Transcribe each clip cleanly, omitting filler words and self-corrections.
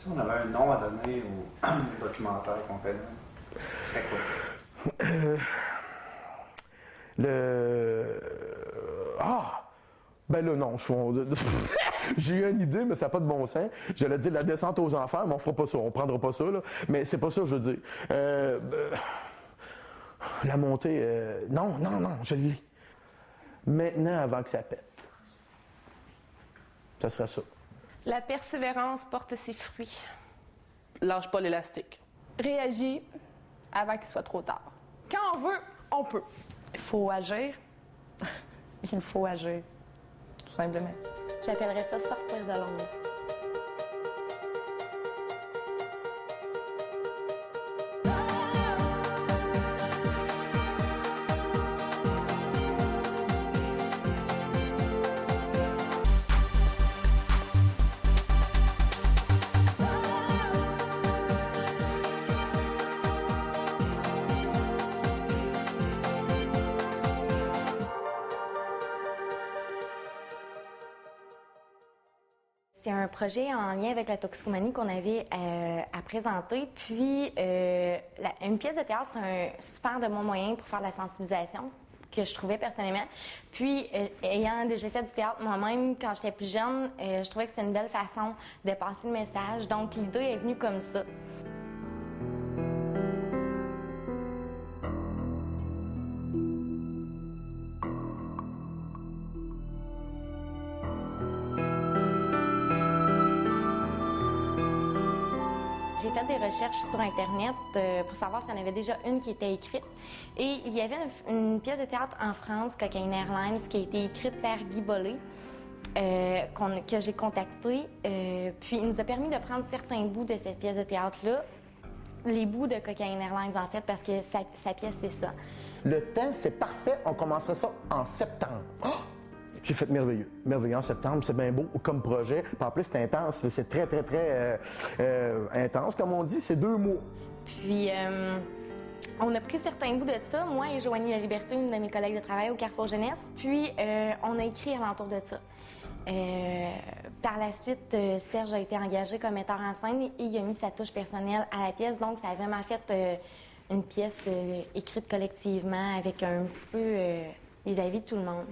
Si on avait un nom à donner au documentaire qu'on fait là, ce serait quoi? Ben là, non, j'ai eu une idée, mais ça n'a pas de bon sens. J'allais dire la descente aux enfers, mais on fera pas ça, on prendra pas ça, là. Mais c'est pas ça que je veux dire. La montée, non, je l'ai. Maintenant, avant que ça pète. Ça serait ça. La persévérance porte ses fruits. Lâche pas l'élastique. Réagis avant qu'il soit trop tard. Quand on veut, on peut. Il faut agir. Il faut agir. Tout simplement. J'appellerais ça sortir de l'ombre. C'est un projet en lien avec la toxicomanie qu'on avait à présenter. Puis, une pièce de théâtre, c'est un super de bon moyen pour faire de la sensibilisation, que je trouvais personnellement. Puis, ayant déjà fait du théâtre moi-même quand j'étais plus jeune, je trouvais que c'était une belle façon de passer le message. Donc, l'idée est venue comme ça. J'ai fait des recherches sur Internet pour savoir s'il y en avait déjà une qui était écrite. Et il y avait une pièce de théâtre en France, Cocaine Airlines, qui a été écrite par Guy Bollé, que j'ai contacté. Puis il nous a permis de prendre certains bouts de cette pièce de théâtre-là, les bouts de Cocaine Airlines en fait, parce que sa pièce, c'est ça. Le temps, c'est parfait. On commencerait ça en septembre. Oh! J'ai fait merveilleux. Merveilleux en septembre, c'est bien beau comme projet. Puis en plus, c'est intense. C'est très, très, très intense, comme on dit. C'est 2 mois. Puis, on a pris certains bouts de ça, moi et Joanie La Liberté, une de mes collègues de travail au Carrefour Jeunesse. Puis, on a écrit alentour de ça. Par la suite, Serge a été engagé comme metteur en scène et il a mis sa touche personnelle à la pièce. Donc, ça a vraiment fait une pièce écrite collectivement avec un petit peu les avis de tout le monde.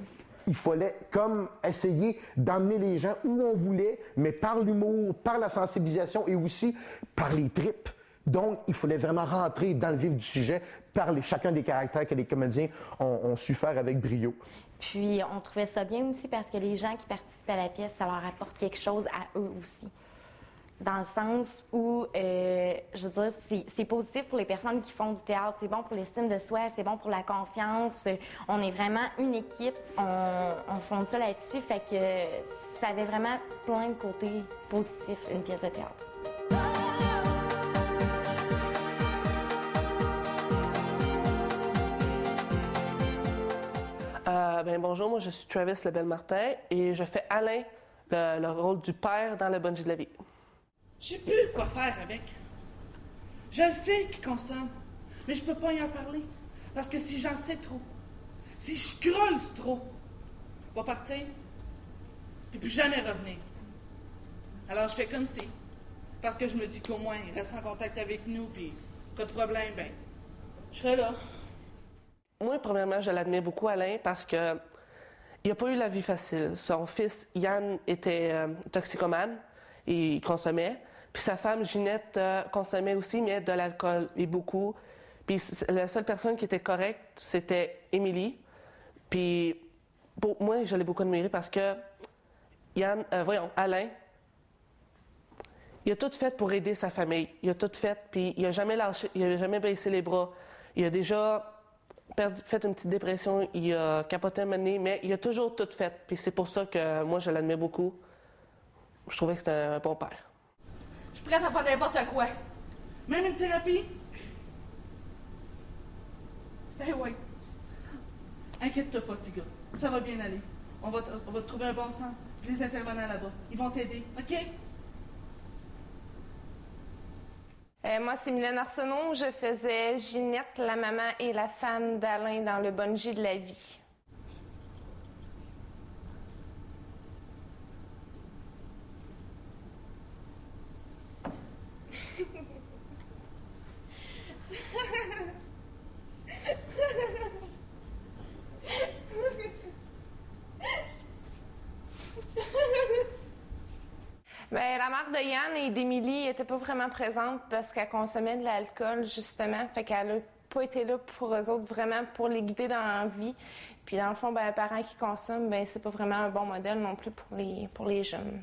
Il fallait comme essayer d'emmener les gens où on voulait, mais par l'humour, par la sensibilisation et aussi par les tripes. Donc, il fallait vraiment rentrer dans le vif du sujet par chacun des caractères que les comédiens ont su faire avec brio. Puis, on trouvait ça bien aussi parce que les gens qui participent à la pièce, ça leur apporte quelque chose à eux aussi. Dans le sens où, je veux dire, c'est positif pour les personnes qui font du théâtre, c'est bon pour l'estime de soi, c'est bon pour la confiance. On est vraiment une équipe, on fonde ça là-dessus, fait que ça avait vraiment plein de côtés positifs, une pièce de théâtre. Bonjour, moi je suis Travis Lebel-Martin et je fais Alain, le rôle du père dans Le Bungee de la vie. Je sais plus quoi faire avec. Je le sais qu'il consomme, mais je peux pas y en parler. Parce que si j'en sais trop, si je creuse trop, il va partir, puis plus jamais revenir. Alors je fais comme si. Parce que je me dis qu'au moins, il reste en contact avec nous, puis pas de problème, ben, je serai là. Moi, premièrement, je l'admire beaucoup, Alain, parce que il n'a pas eu la vie facile. Son fils, Yann, était toxicomane, et il consommait. Puis sa femme, Ginette, consommait aussi, mais de l'alcool, et beaucoup. Puis la seule personne qui était correcte, c'était Émilie. Puis pour moi, je l'ai beaucoup admiré parce que Alain, il a tout fait pour aider sa famille. Il a tout fait, puis il n'a jamais lâché, il n'a jamais baissé les bras. Il a déjà fait une petite dépression, il a capoté un moment donné, mais il a toujours tout fait. Puis c'est pour ça que moi, je l'admire beaucoup. Je trouvais que c'était un bon père. Je suis prête à faire n'importe quoi. Même une thérapie. Ben oui. Inquiète-toi pas, petit gars. Ça va bien aller. On va te trouver un bon sens. Les intervenants là-bas, ils vont t'aider, OK? Moi, c'est Mylène Arsenault. Je faisais Ginette, la maman et la femme d'Alain dans Le Bungee de la vie. mère de Yann et d'Émilie n'était pas vraiment présente parce qu'elle consommait de l'alcool, justement. Fait qu'elle n'a pas été là pour eux autres, vraiment pour les guider dans la vie. Puis dans le fond, ben, un parent qui consomme, ben, c'est pas vraiment un bon modèle non plus pour les jeunes.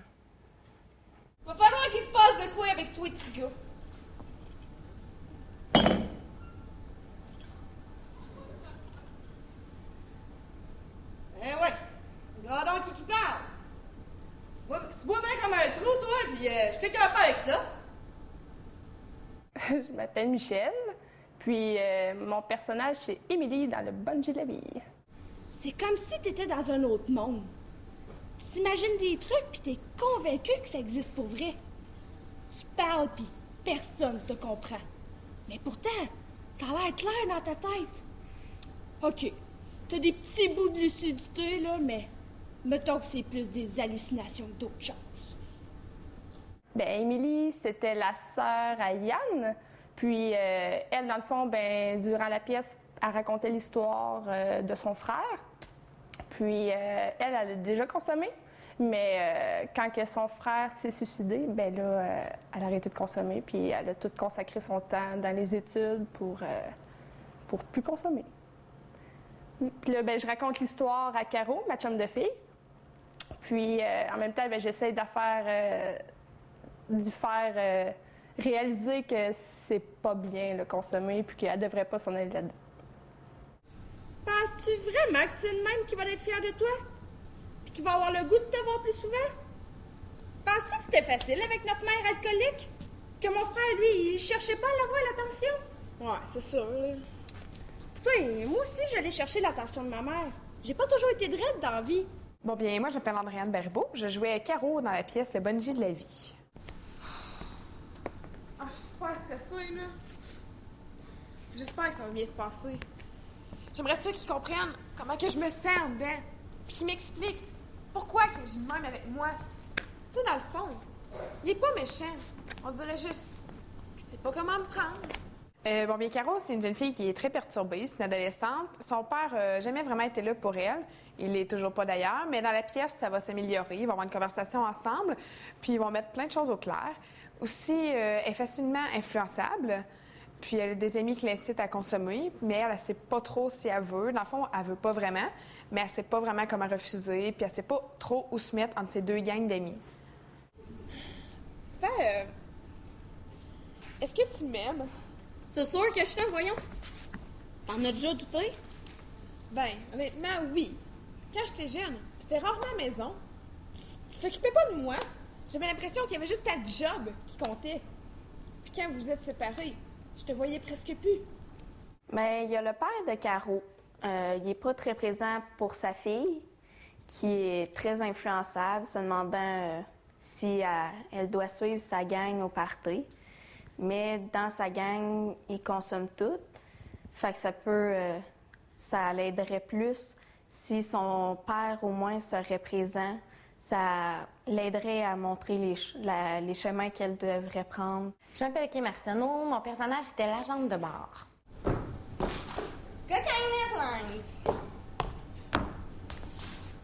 Va falloir qu'il se passe de quoi avec toi, petit gars. Eh ouais, regarde donc qui parle. Tu bois bien comme un trou, toi, puis je t'écœure pas avec ça. Je m'appelle Michel, puis mon personnage, c'est Émilie dans Le Bungee de la vie. C'est comme si t'étais dans un autre monde. Tu t'imagines des trucs, puis t'es convaincu que ça existe pour vrai. Tu parles, puis personne te comprend. Mais pourtant, ça a l'air clair dans ta tête. OK, t'as des petits bouts de lucidité, là, mais mettons que c'est plus des hallucinations que d'autres choses. Ben Émilie, c'était la sœur à Yann. Puis elle, dans le fond, ben durant la pièce, elle racontait l'histoire de son frère. Puis elle a déjà consommé. Mais quand que son frère s'est suicidé, ben là, elle a arrêté de consommer. Puis elle a tout consacré son temps dans les études pour plus consommer. Puis là, ben, je raconte l'histoire à Caro, ma chum de fille. Puis en même temps, ben, j'essaie d'y faire réaliser que c'est pas bien le consommer puis qu'elle devrait pas s'en aller là-dedans. Penses-tu vraiment que c'est le même qui va être fier de toi? Puis qui va avoir le goût de te voir plus souvent? Penses-tu que c'était facile avec notre mère alcoolique? Que mon frère, lui, il cherchait pas à l'avoir l'attention? Ouais, c'est sûr. Tu sais, moi aussi, j'allais chercher l'attention de ma mère. J'ai pas toujours été draide dans la vie. Bon, bien, moi, je m'appelle Andréane Baribeau. Je jouais Caro dans la pièce Le Bungee de la vie. Ah, je suis super stressée, là. J'espère que ça va bien se passer. J'aimerais ça qu'ils comprennent comment que je me sens en dedans. Puis qu'ils m'expliquent pourquoi que j'ai le même avec moi. Tu sais, dans le fond, il est pas méchant. On dirait juste qu'il sait pas comment me prendre. Bon, bien, Caro, c'est une jeune fille qui est très perturbée. C'est une adolescente. Son père n'a jamais vraiment été là pour elle. Il l'est toujours pas d'ailleurs. Mais dans la pièce, ça va s'améliorer. Ils vont avoir une conversation ensemble. Puis ils vont mettre plein de choses au clair. Aussi, elle est facilement influençable. Puis elle a des amis qui l'incitent à consommer. Mais elle ne sait pas trop si elle veut. Dans le fond, elle veut pas vraiment. Mais elle sait pas vraiment comment refuser. Puis elle sait pas trop où se mettre entre ces deux gangs d'amis. Est-ce que tu m'aimes? C'est sûr que je t'aime, voyons. T'en as déjà douté? Ben, honnêtement, oui. Quand j'étais jeune, t'étais rarement à la maison. Tu t'occupais pas de moi. J'avais l'impression qu'il y avait juste ta job qui comptait. Puis quand vous êtes séparés, je te voyais presque plus. Mais il y a le père de Caro. Il n'est pas très présent pour sa fille, qui est très influençable, se demandant si elle doit suivre sa gang au party. Mais dans sa gang, ils consomment tout. Fait que ça l'aiderait plus si son père au moins serait présent. Ça l'aiderait à montrer les chemins qu'elle devrait prendre. Je m'appelle Kim Arsenault. Mon personnage était l'agente de bar. Cocaine Airlines.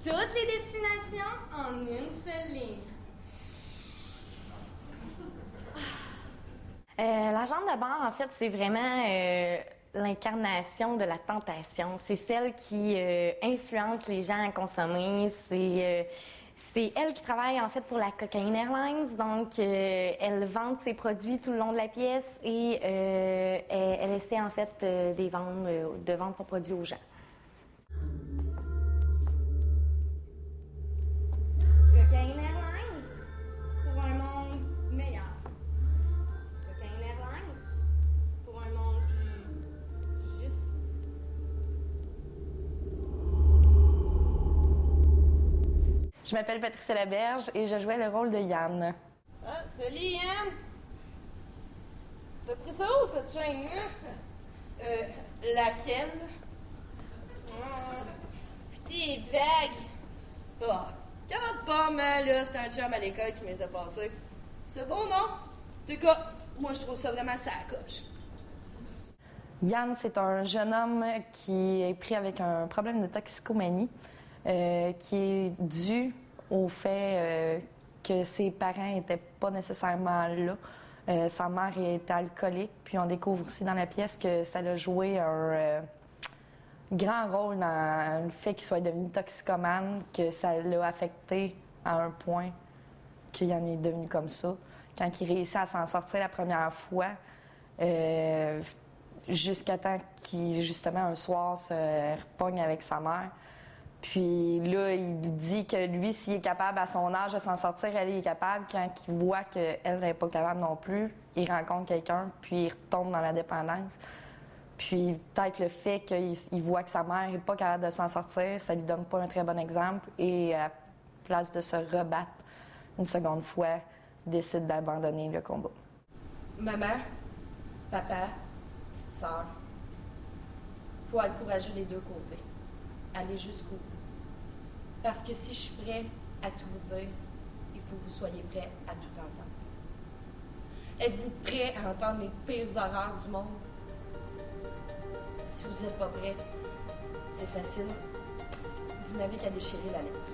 Toutes les destinations en une seule ligne. L'agente de bar, en fait, c'est vraiment l'incarnation de la tentation. C'est celle qui influence les gens à consommer. C'est elle qui travaille, en fait, pour la Cocaine Airlines. Donc, elle vend ses produits tout le long de la pièce et elle essaie, en fait, de vendre son produit aux gens. Cocaine Airlines. Pour un monde meilleur. Cocaine Airlines. Pour un monde plus juste. Je m'appelle Patricia Laberge et je jouais le rôle de Yann. Ah, salut Yann! T'as pris ça où, cette chaîne-là? Laquelle? Puis tes bagues! Ah, capable pas mal, là, c'était un chum à l'école qui me les a passés. C'est bon, non? En tout cas, moi, je trouve ça vraiment sacoche. Yann, c'est un jeune homme qui est pris avec un problème de toxicomanie qui est dû au fait que ses parents n'étaient pas nécessairement là. Sa mère était alcoolique, puis on découvre aussi dans la pièce que ça a joué un grand rôle dans le fait qu'il soit devenu toxicomane, que ça l'a affecté à un point qu'il en est devenu comme ça. Quand il réussit à s'en sortir la première fois, jusqu'à temps qu'il, justement, un soir, se repogne avec sa mère. Puis là, il dit que lui, s'il est capable à son âge de s'en sortir, elle est capable. Quand il voit qu'elle n'est pas capable non plus, il rencontre quelqu'un, puis il retombe dans la dépendance. Puis peut-être le fait qu'il voit que sa mère n'est pas capable de s'en sortir, ça lui donne pas un très bon exemple. Et à place de se rebattre une seconde fois, il décide d'abandonner le combat. Maman, papa, petite sœur, faut encourager les deux côtés. Aller jusqu'au bout. Parce que si je suis prêt à tout vous dire, il faut que vous soyez prêts à tout entendre. Êtes-vous prêts à entendre les pires horreurs du monde? Si vous n'êtes pas prêts, c'est facile. Vous n'avez qu'à déchirer la lettre.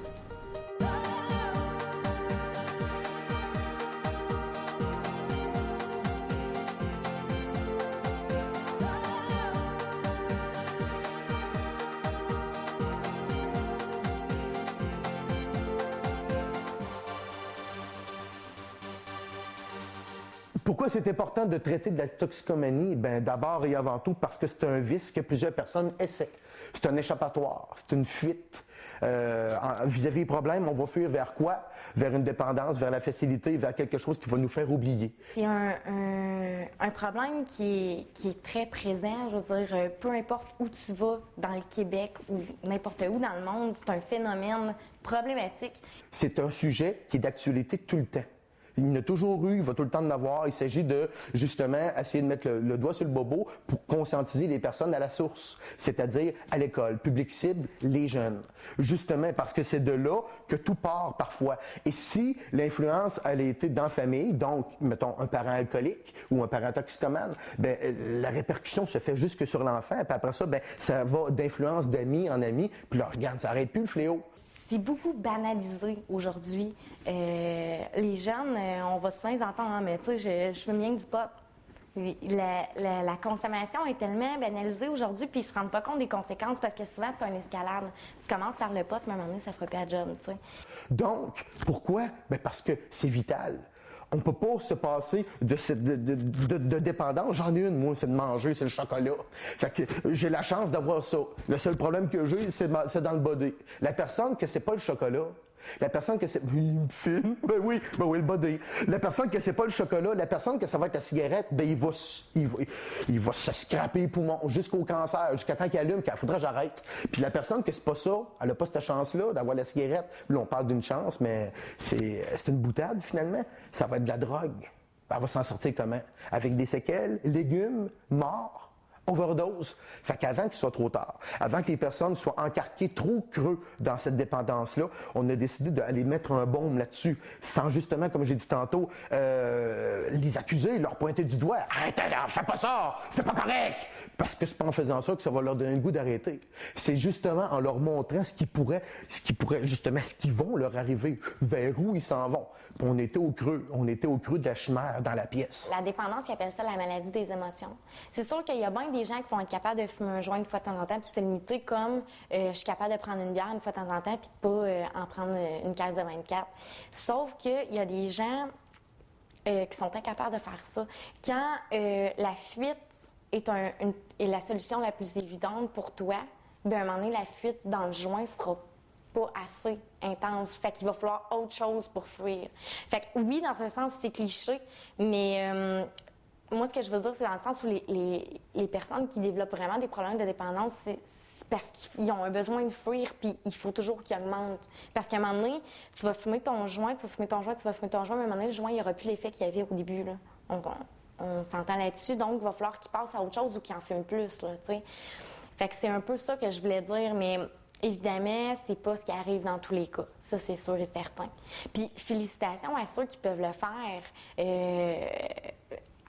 Pourquoi c'est important de traiter de la toxicomanie? Bien, d'abord et avant tout parce que c'est un vice que plusieurs personnes essaient. C'est un échappatoire, c'est une fuite. Vis-à-vis des problèmes, on va fuir vers quoi? Vers une dépendance, vers la facilité, vers quelque chose qui va nous faire oublier. C'est un problème qui est très présent. Je veux dire, peu importe où tu vas dans le Québec ou n'importe où dans le monde, c'est un phénomène problématique. C'est un sujet qui est d'actualité tout le temps. Il y en a toujours eu, il va tout le temps en avoir. Il s'agit de, justement, essayer de mettre le doigt sur le bobo pour conscientiser les personnes à la source, c'est-à-dire à l'école, public cible, les jeunes. Justement, parce que c'est de là que tout part parfois. Et si l'influence, elle a été dans la famille, donc, mettons, un parent alcoolique ou un parent toxicomane, bien, la répercussion se fait jusque sur l'enfant. Puis après ça, bien, ça va d'influence d'amis en amis. Puis là, regarde, ça n'arrête plus le fléau. C'est beaucoup banalisé aujourd'hui. Les jeunes, on va souvent les entendre, hein, mais tu sais, je fume rien que du pot. La consommation est tellement banalisée aujourd'hui, puis ils se rendent pas compte des conséquences parce que souvent, c'est une escalade. Tu commences par le pot, mais à un moment donné, ça fera plus la job, tu sais. Donc, pourquoi? Bien parce que c'est vital. On ne peut pas se passer de dépendance. J'en ai une, moi, c'est de manger, c'est le chocolat. Fait que j'ai la chance d'avoir ça. Le seul problème que j'ai, c'est dans le body. La personne que c'est pas le chocolat, la personne que c'est... Il me filme? Ben oui, le body. La personne que c'est pas le chocolat, la personne que ça va être la cigarette, ben il va se scraper les poumons jusqu'au cancer, jusqu'à temps qu'il allume, qu'il faudrait que j'arrête. Puis la personne que c'est pas ça, elle a pas cette chance-là d'avoir la cigarette. Là, on parle d'une chance, mais c'est une boutade, finalement. Ça va être de la drogue. Elle va s'en sortir comment? Avec des séquelles, légumes, morts. Overdose. Fait qu'avant qu'il soit trop tard, avant que les personnes soient encarquées trop creux dans cette dépendance-là, on a décidé d'aller mettre un baume là-dessus, sans justement, comme j'ai dit tantôt, les accuser, leur pointer du doigt. Arrêtez, fais pas ça, c'est pas correct! Parce que c'est pas en faisant ça que ça va leur donner le goût d'arrêter. C'est justement en leur montrant ce qu'ils vont leur arriver, vers où ils s'en vont. Puis on était au creux de la chimère dans la pièce. La dépendance, ils appellent ça la maladie des émotions. C'est sûr qu'il y a bien des gens qui vont être capables de fumer un joint une fois de temps en temps, puis c'est limité comme je suis capable de prendre une bière une fois de temps en temps, puis de pas en prendre une caisse de 24. Sauf qu'il y a des gens qui sont incapables de faire ça. Quand la fuite est la solution la plus évidente pour toi, bien, à un moment donné, la fuite dans le joint sera pas assez intense. Fait qu'il va falloir autre chose pour fuir. Fait que oui, dans un sens, c'est cliché, mais moi, ce que je veux dire, c'est dans le sens où les personnes qui développent vraiment des problèmes de dépendance, c'est parce qu'ils ont un besoin de fuir, puis il faut toujours qu'ils augmentent. Parce qu'à un moment donné, tu vas fumer ton joint, mais à un moment donné, le joint, il n'y aura plus l'effet qu'il y avait au début, là. On s'entend là-dessus, donc il va falloir qu'il passe à autre chose ou qu'il en fume plus, là, tu sais. Fait que c'est un peu ça que je voulais dire, mais évidemment, c'est pas ce qui arrive dans tous les cas. Ça, c'est sûr et certain. Puis félicitations à ceux qui peuvent le faire.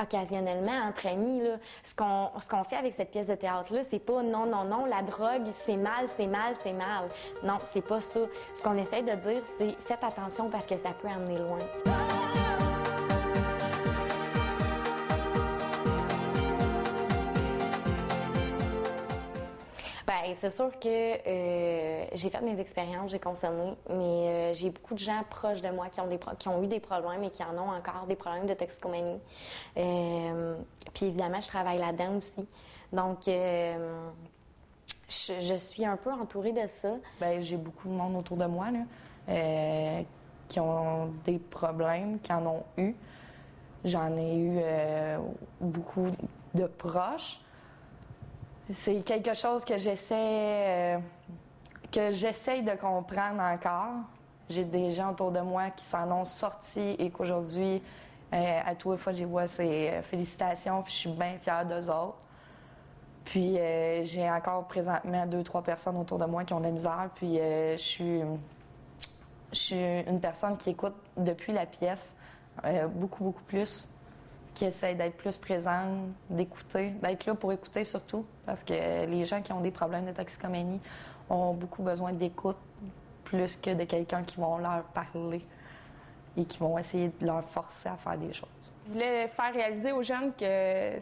occasionnellement entre amis. Là. Ce qu'on fait avec cette pièce de théâtre-là, c'est pas non, non, non, la drogue, c'est mal, c'est mal, c'est mal. Non, c'est pas ça. Ce qu'on essaie de dire, c'est faites attention parce que ça peut amener loin. Bien, c'est sûr que j'ai fait mes expériences, j'ai consommé, mais j'ai beaucoup de gens proches de moi qui ont eu des problèmes et qui en ont encore, des problèmes de toxicomanie. Puis évidemment, je travaille là-dedans aussi. Donc, je suis un peu entourée de ça. Bien, j'ai beaucoup de monde autour de moi là, qui ont des problèmes, qui en ont eu. J'en ai eu beaucoup de proches. C'est quelque chose que j'essaie de comprendre encore. J'ai des gens autour de moi qui s'en ont sortis et qu'aujourd'hui, à tous les fois que je les vois, c'est félicitations, puis je suis bien fière d'eux autres. Puis j'ai encore présentement 2-3 personnes autour de moi qui ont de la misère, puis je suis une personne qui écoute depuis la pièce beaucoup, beaucoup plus, qui essaie d'être plus présente, d'écouter, d'être là pour écouter surtout, parce que les gens qui ont des problèmes de toxicomanie ont beaucoup besoin d'écoute plus que de quelqu'un qui vont leur parler et qui vont essayer de leur forcer à faire des choses. Je voulais faire réaliser aux jeunes que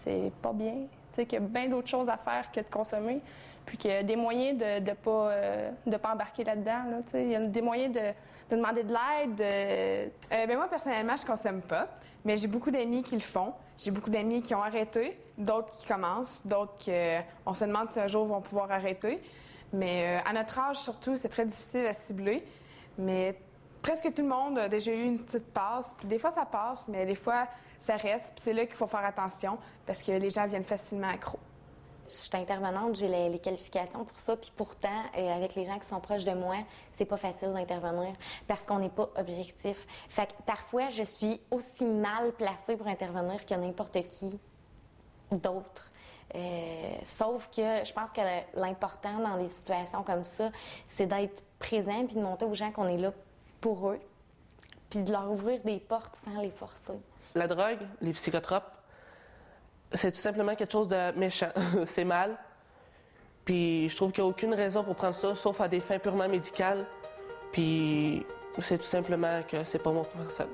c'est pas bien, qu'il y a bien d'autres choses à faire que de consommer, puis qu'il y a des moyens de pas embarquer là-dedans. Là, il y a des moyens de demander de l'aide. Ben moi, personnellement, je consomme pas, mais j'ai beaucoup d'amis qui le font. J'ai beaucoup d'amis qui ont arrêté, d'autres qui commencent, d'autres qu'on se demande si un jour vont pouvoir arrêter. Mais à notre âge, surtout, c'est très difficile à cibler. Mais presque tout le monde a déjà eu une petite passe. Puis des fois, ça passe, mais des fois, ça reste. Puis c'est là qu'il faut faire attention parce que les gens viennent facilement accros. Je suis intervenante, j'ai les qualifications pour ça, puis pourtant, avec les gens qui sont proches de moi, c'est pas facile d'intervenir parce qu'on n'est pas objectif. Fait que parfois, je suis aussi mal placée pour intervenir que n'importe qui d'autre. Sauf que je pense que l'important dans des situations comme ça, c'est d'être présent puis de montrer aux gens qu'on est là pour eux, puis de leur ouvrir des portes sans les forcer. La drogue, les psychotropes, c'est tout simplement quelque chose de méchant. C'est mal. Puis je trouve qu'il n'y a aucune raison pour prendre ça, sauf à des fins purement médicales. Puis c'est tout simplement que c'est pas bon pour personne.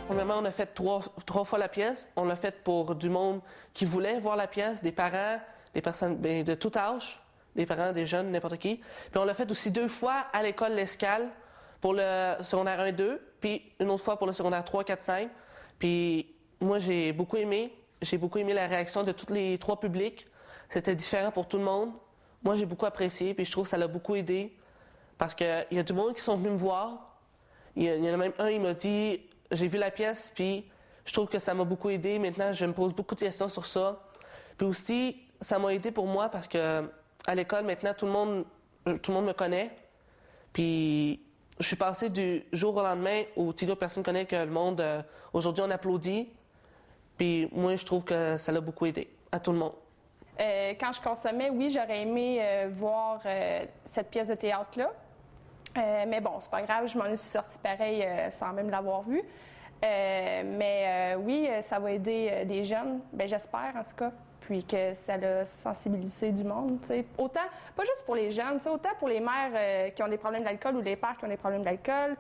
Premièrement, on a fait trois fois la pièce. On l'a fait pour du monde qui voulait voir la pièce, des parents, des personnes de tout âge. Des parents, des jeunes, n'importe qui. Puis on l'a fait aussi 2 fois à l'école L'Escale pour le secondaire 1-2, puis une autre fois pour le secondaire 3-4-5. Puis moi, j'ai beaucoup aimé la réaction de tous les 3 publics. C'était différent pour tout le monde. Moi, j'ai beaucoup apprécié, puis je trouve que ça l'a beaucoup aidé. Parce qu'il y a du monde qui sont venus me voir. Il y en a même un, il m'a dit « J'ai vu la pièce, puis je trouve que ça m'a beaucoup aidé. Maintenant, je me pose beaucoup de questions sur ça. » Puis aussi, ça m'a aidé pour moi parce que à l'école, maintenant, tout le monde me connaît. Puis, je suis passé du jour au lendemain où personne ne connaît que le monde. Aujourd'hui, on applaudit. Puis, moi, je trouve que ça l'a beaucoup aidé à tout le monde. Quand je consommais, oui, j'aurais aimé voir cette pièce de théâtre-là. Mais bon, c'est pas grave, je m'en suis sortie pareil sans même l'avoir vue. Mais oui, ça va aider des jeunes. Bien, j'espère, en tout cas. Puis que ça a sensibilisé du monde, t'sais. Autant, pas juste pour les jeunes, autant pour les mères qui ont des problèmes d'alcool ou les pères qui ont des problèmes d'alcool.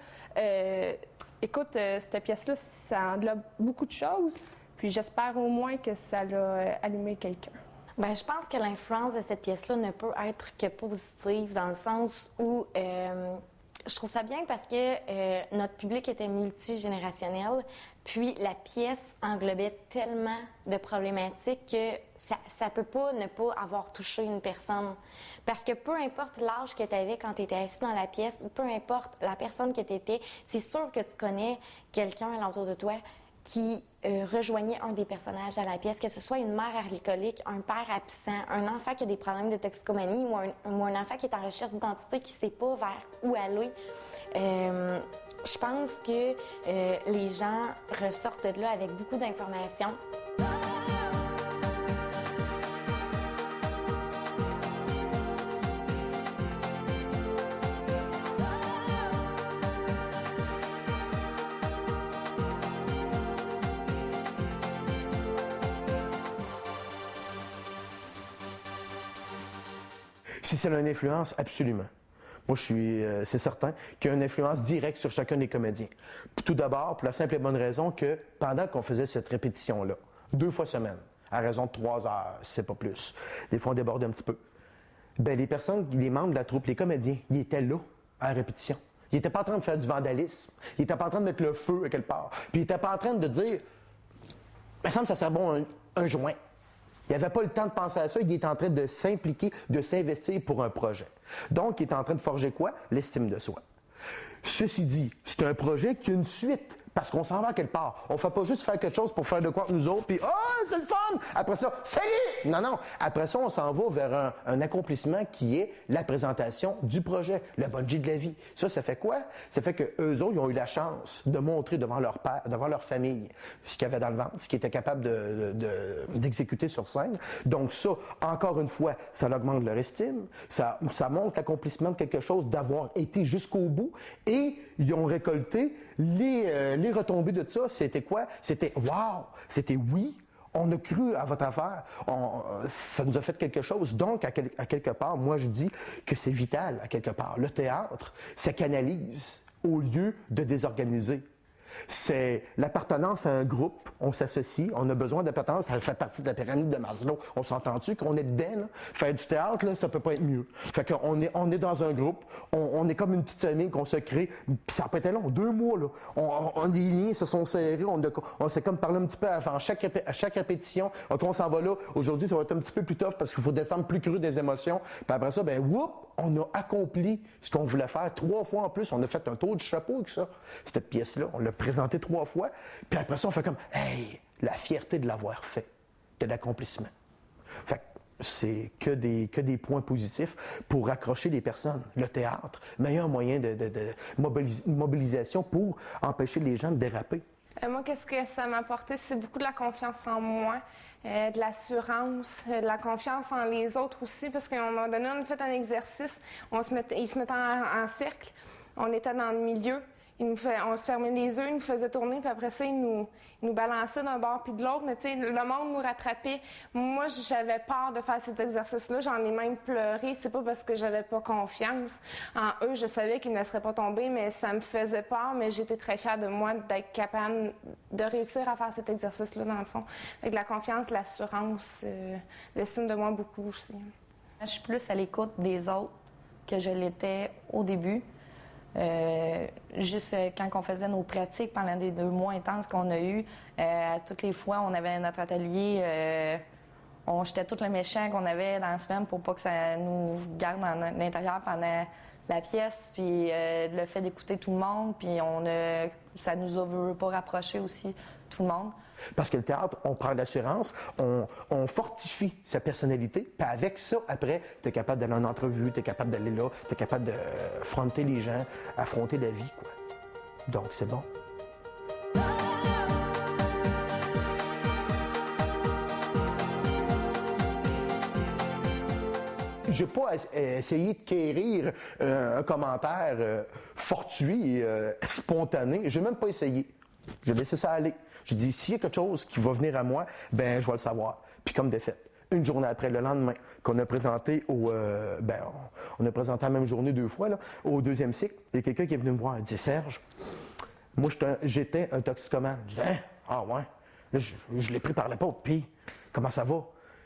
Écoute, cette pièce-là, ça englobe beaucoup de choses. Puis j'espère au moins que ça a allumé quelqu'un. Bien, je pense que l'influence de cette pièce-là ne peut être que positive dans le sens où je trouve ça bien parce que notre public était multigénérationnel, puis la pièce englobait tellement de problématiques que ça peut pas ne pas avoir touché une personne. Parce que peu importe l'âge que tu avais quand tu étais assis dans la pièce, ou peu importe la personne que tu étais, c'est sûr que tu connais quelqu'un alentour de toi qui rejoignait un des personnages à la pièce, que ce soit une mère alcoolique, un père absent, un enfant qui a des problèmes de toxicomanie ou un enfant qui est en recherche d'identité qui ne sait pas vers où aller. Je pense que les gens ressortent de là avec beaucoup d'informations. Si c'est une influence, absolument. Moi, c'est certain qu'il y a une influence directe sur chacun des comédiens. Tout d'abord, pour la simple et bonne raison que pendant qu'on faisait cette répétition-là, 2 fois semaine, à raison de 3 heures, si c'est pas plus, des fois on déborde un petit peu, bien, les membres de la troupe, les comédiens, ils étaient là, à la répétition. Ils n'étaient pas en train de faire du vandalisme. Ils n'étaient pas en train de mettre le feu à quelque part. Puis ils n'étaient pas en train de dire, il me semble que ça serait bon un joint. Il n'avait pas le temps de penser à ça. Il est en train de s'impliquer, de s'investir pour un projet. Donc, il est en train de forger quoi? L'estime de soi. Ceci dit, c'est un projet qui a une suite. Parce qu'on s'en va à quelque part. On ne fait pas juste faire quelque chose pour faire de quoi nous autres, puis « Ah, c'est le fun! » Après ça, « Ça y est! » Non, non. Après ça, on s'en va vers un accomplissement qui est la présentation du projet, le bungee de la vie. Ça fait quoi? Ça fait qu'eux autres, ils ont eu la chance de montrer devant leur père, devant leur famille, ce qu'ils avaient dans le ventre, ce qu'ils étaient capables d'exécuter sur scène. Donc ça, encore une fois, ça augmente leur estime, ça montre l'accomplissement de quelque chose, d'avoir été jusqu'au bout, et ils ont récolté les retombées de ça. C'était quoi? C'était « Wow! » C'était « Oui! » On a cru à votre affaire. Ça nous a fait quelque chose. Donc, à quelque part, moi, je dis que c'est vital, à quelque part. Le théâtre, ça canalise au lieu de désorganiser. C'est l'appartenance à un groupe, on s'associe, on a besoin d'appartenance, ça fait partie de la pyramide de Maslow. On s'entend-tu qu'on est dedans, là? Faire du théâtre, là, ça peut pas être mieux. Fait qu'on est dans un groupe, on est comme une petite famille qu'on se crée, puis ça peut être long, 2 mois, là. Les liens se sont serrés, on s'est comme parlé un petit peu avant à chaque répétition. OK, on s'en va là. Aujourd'hui, ça va être un petit peu plus tough parce qu'il faut descendre plus cru des émotions. Puis après ça, ben, whoop, on a accompli ce qu'on voulait faire 3 fois en plus. On a fait un tour du chapeau avec ça. Cette pièce-là, on l'a présentée 3 fois. Puis après ça, on fait comme, hey, la fierté de l'avoir fait, de l'accomplissement. Fait que c'est que des points positifs pour accrocher les personnes. Le théâtre, meilleur moyen de mobilisation pour empêcher les gens de déraper. Moi, qu'est-ce que ça m'a apporté? C'est beaucoup de la confiance en moi, de l'assurance, de la confiance en les autres aussi, parce qu'à un moment donné, on a fait un exercice, ils se mettaient en cercle, on était dans le milieu, on se fermait les yeux, ils nous faisaient tourner, puis après ça, ils nous balançaient d'un bord puis de l'autre, mais tu sais, le monde nous rattrapait. Moi, j'avais peur de faire cet exercice-là, j'en ai même pleuré. C'est pas parce que j'avais pas confiance en eux, je savais qu'ils ne laisseraient pas tomber, mais ça me faisait peur, mais j'étais très fière de moi d'être capable de réussir à faire cet exercice-là, dans le fond. Avec la confiance, l'assurance, l'estime de moi beaucoup aussi. Je suis plus à l'écoute des autres que je l'étais au début. Juste quand on faisait nos pratiques pendant les 2 mois intenses qu'on a eus, toutes les fois, on avait notre atelier, on jetait tout le méchant qu'on avait dans la semaine pour pas que ça nous garde à l'intérieur pendant la pièce, puis le fait d'écouter tout le monde, puis ça nous a pas rapproché aussi tout le monde. Parce que le théâtre, on prend de l'assurance, on fortifie sa personnalité, puis avec ça, après, tu es capable d'aller en entrevue, tu es capable d'aller là, tu es capable de affronter les gens, affronter la vie, quoi. Donc, c'est bon. Je n'ai pas essayé de quérir un commentaire fortuit, spontané. Je n'ai même pas essayé. J'ai laissé ça aller. J'ai dit, s'il y a quelque chose qui va venir à moi, ben je vais le savoir. Puis comme de fait, une journée après, le lendemain, qu'on a présenté on a présenté la même journée 2 fois, là, au 2e cycle, il y a quelqu'un qui est venu me voir. Il dit, Serge, moi, j'étais un toxicomane. Je dis, hein? Ah ouais? Là, je l'ai pris par l'épaule. Puis, comment ça va?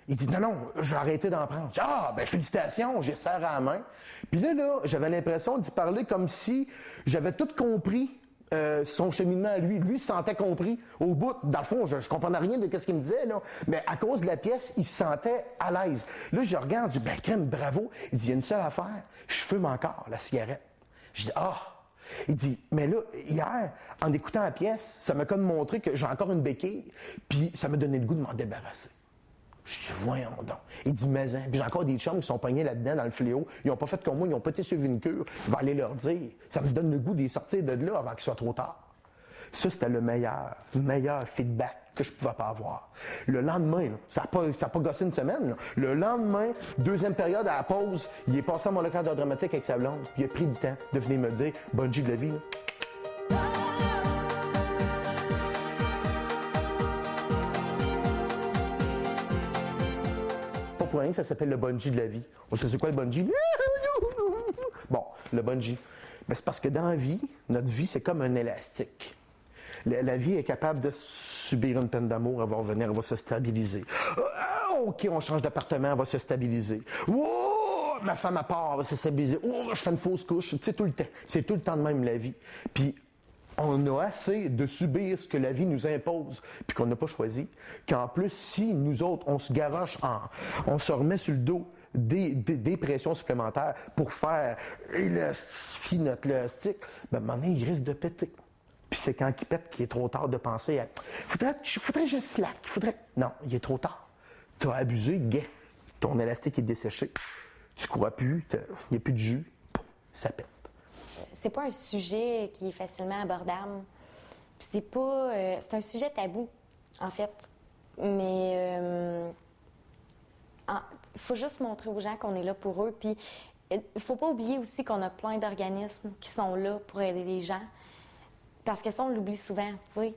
Il dit, non, j'ai arrêté d'en prendre. Je dis, ah, ben félicitations, j'ai serré à la main. Puis là, j'avais l'impression d'y parler comme si j'avais tout compris. Son cheminement à lui. Lui, il se sentait compris au bout. Dans le fond, je comprenais rien de ce qu'il me disait, là. Mais à cause de la pièce, il se sentait à l'aise. Là, je regarde, je dis, ben, crème, bravo. Il dit, il y a une seule affaire. Je fume encore la cigarette. Je dis, ah. Il dit, mais là, hier, en écoutant la pièce, ça m'a comme montré que j'ai encore une béquille. Puis ça m'a donné le goût de m'en débarrasser. Je dis, voyons donc. Il dit, mais hein. Puis j'ai encore des chums qui sont pognés là-dedans dans le fléau. Ils n'ont pas fait comme moi, ils n'ont pas été suivi une cure. Je vais aller leur dire. Ça me donne le goût d'y sortir de là avant qu'il soit trop tard. Ça, c'était le meilleur feedback que je pouvais pas avoir. Le lendemain, là, ça n'a pas gossé une semaine. Là. Le lendemain, 2e période à la pause, il est passé à mon local d'art dramatique avec sa blonde. Puis il a pris du temps de venir me dire, bungee de la vie. Là. simple, ça s'appelle le bungee de la vie. On sait c'est quoi le bungee? Bon, le bungee. Mais c'est parce que dans la vie, notre vie, c'est comme un élastique. La vie est capable de subir une peine d'amour, elle va revenir, elle va se stabiliser. OK, on change d'appartement, elle va se stabiliser. Oh, ma femme à part, elle va se stabiliser. Oh, je fais une fausse couche, tu sais, tout le temps. C'est tout le temps de même, la vie. Puis, on a assez de subir ce que la vie nous impose, puis qu'on n'a pas choisi, qu'en plus, si nous autres, on se garoche, on se remet sur le dos des pressions supplémentaires pour faire élastifier notre élastique, ben, à un moment donné, il risque de péter. Puis c'est quand il pète qu'il est trop tard de penser à « faudrait que je slack, Non, il est trop tard. Tu as abusé, gay. Ton élastique est desséché. Tu crois plus, il n'y a plus de jus. Ça pète. C'est pas un sujet qui est facilement abordable. Puis c'est pas... c'est un sujet tabou, en fait. Mais il faut juste montrer aux gens qu'on est là pour eux. Puis il faut pas oublier aussi qu'on a plein d'organismes qui sont là pour aider les gens. Parce que ça, on l'oublie souvent, tu sais.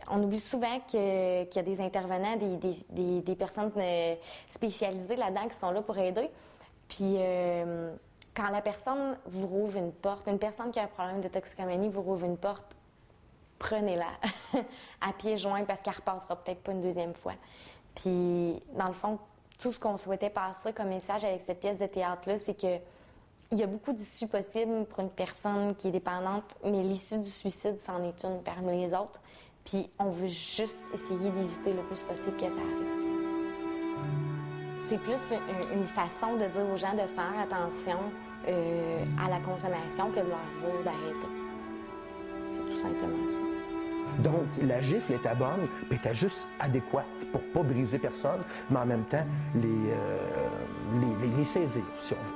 On oublie souvent qu'il y a des intervenants, des personnes spécialisées là-dedans qui sont là pour aider. Puis quand la personne vous rouvre une porte, une personne qui a un problème de toxicomanie vous rouvre une porte, prenez-la à pieds joints parce qu'elle ne repassera peut-être pas une deuxième fois. Puis, dans le fond, tout ce qu'on souhaitait passer comme message avec cette pièce de théâtre-là, c'est que il y a beaucoup d'issues possibles pour une personne qui est dépendante, mais l'issue du suicide, c'en est une parmi les autres. Puis on veut juste essayer d'éviter le plus possible que ça arrive. C'est plus une façon de dire aux gens de faire attention à la consommation que de leur dire d'arrêter. C'est tout simplement ça. Donc, la gifle était bonne, puis était juste adéquate pour pas briser personne, mais en même temps les saisir, si on veut.